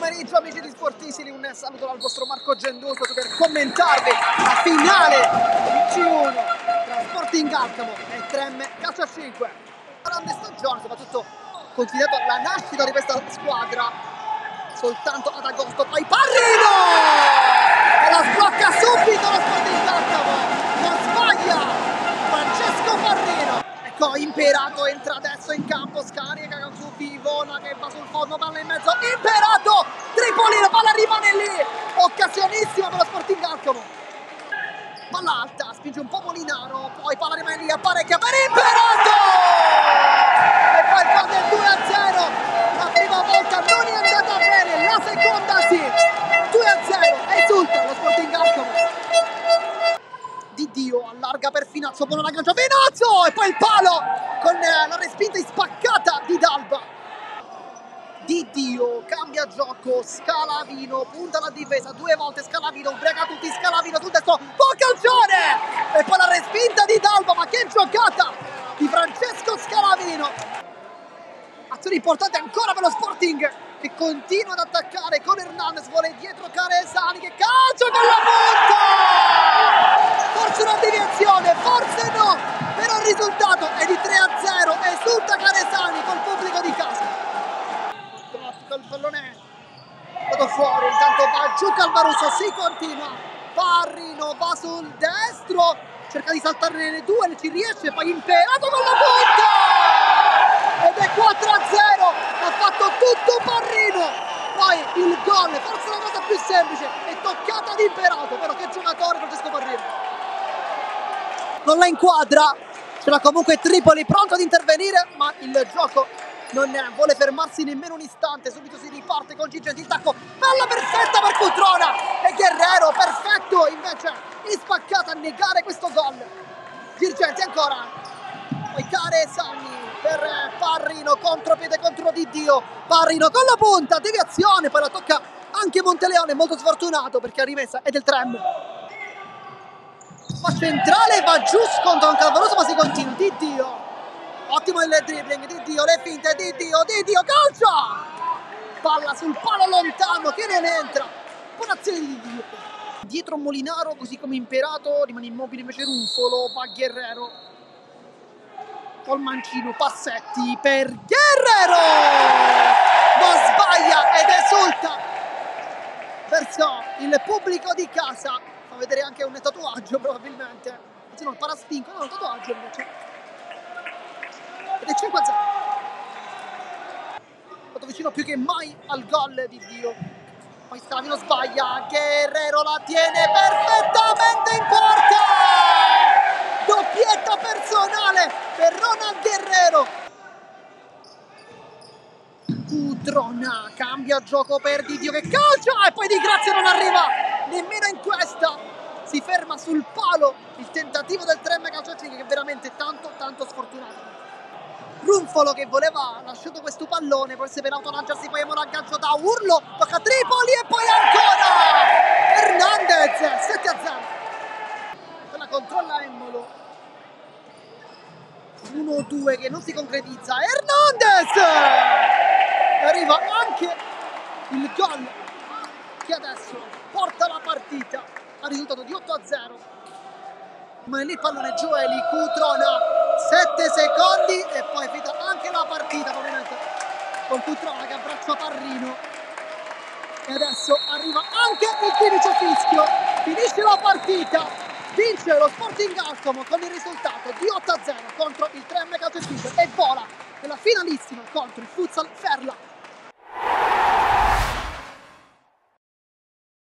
pomeriggio amici di Sportissimi, un saluto dal vostro Marco Genduso per commentarvi la finale di C1 tra Sporting Alcamo e Trem Calcio a 5. Grande stagione, soprattutto considerato la nascita di questa squadra soltanto ad agosto, poi Parrino! E la sblocca subito lo Sporting Alcamo, non sbaglia Francesco Parrino. Ecco, Imperato entra adesso in campo, scarica su Vivona che va sul fondo, palla in mezzo, Imperato, Tripolino, palla rimane lì, occasionissima per lo Sporting Alcamo. Palla alta, spinge un po' Molinaro, poi palla rimane lì, apparecchia per Imperato! E poi il gol del 2-0, la prima volta non è andata bene, la seconda sì, 2-0, esulta lo Sporting Alcamo. Di Dio allarga per Finazzo, buono l'aggancio Finazzo e poi il palo con la respinta spaccata di Dalba. Di Dio cambia gioco, Scalavino punta la difesa due volte, Scalavino ubriaca tutti, Scalavino sul destro, buon calcione e poi la respinta di Dalba, ma che giocata di Francesco Scalavino. Azione importante ancora per lo Sporting che continua ad attaccare con Hernandez, vuole dietro Caresani che calcio con la punta, forse una deviazione, forse no, però il risultato è di 3-0, esulta Caresani col pubblico di casa. Il pallone è andato fuori, intanto va giù Calvaruso, si continua, Parrino va sul destro, cerca di saltarne le due, ci riesce, poi Imperato con la punta ed è 4-0, ha fatto tutto Parrino, poi il gol, forse la cosa più semplice, è toccata di Imperato, però che giocatore Francesco Parrino, non la inquadra, c'era comunque Tripoli pronto ad intervenire, ma il gioco non vuole fermarsi nemmeno un istante, subito si riparte con Girgenti, il tacco, palla perfetta per Cutrona e Guerrero, perfetto invece in spaccata a negare questo gol. Girgenti ancora, poi Caresani per Parrino, contropiede contro Di Dio, Parrino con la punta, deviazione, poi la tocca anche Monteleone, molto sfortunato perché la rimessa è del Trem. Ma centrale va giù scontro con Calvaroso, ma si continua, Di Dio. Ottimo il dribbling, Di Dio, le finte, Di Dio, calcia! Palla sul palo lontano che non entra. Buona azione di Dio. Dietro Molinaro, così come Imperato, rimane immobile invece Rufolo, va Guerrero. Col mancino, Passetti per Guerrero! Non sbaglia ed esulta verso il pubblico di casa. Fa vedere anche un tatuaggio probabilmente. Anzi no, il paraspinco, no, un tatuaggio invece. Ed è 5-0. Stato vicino più che mai al gol di Dio. Poi Scalavino sbaglia, Guerrero la tiene perfettamente in porta! Doppietta personale per Ronald Guerrero. Cutrona cambia gioco per Di Dio che calcia e poi Di Grazia non arriva nemmeno in questa. Si ferma sul palo il tentativo del Trem Calcio a 5 che è veramente tanto sfortunato. Runfolo che voleva lasciato questo pallone, forse per autolanciarsi, poi abbiamo l'aggancio da Urlo, tocca Tripoli e poi ancora Hernandez, 7-0. Quella controlla Emmolo, 1-2 che non si concretizza, Hernandez! E arriva anche il gol che adesso porta la partita al risultato di 8-0. Ma lì pallone Gioeli, Cutrona, 7 secondi e poi è finita anche la partita probabilmente con Cutrona che abbraccia Parrino e adesso arriva anche il 15 fischio, finisce la partita, vince lo Sporting Alcamo con il risultato di 8-0 contro il Trem Calcio e vola nella finalissima contro il Futsal Ferla.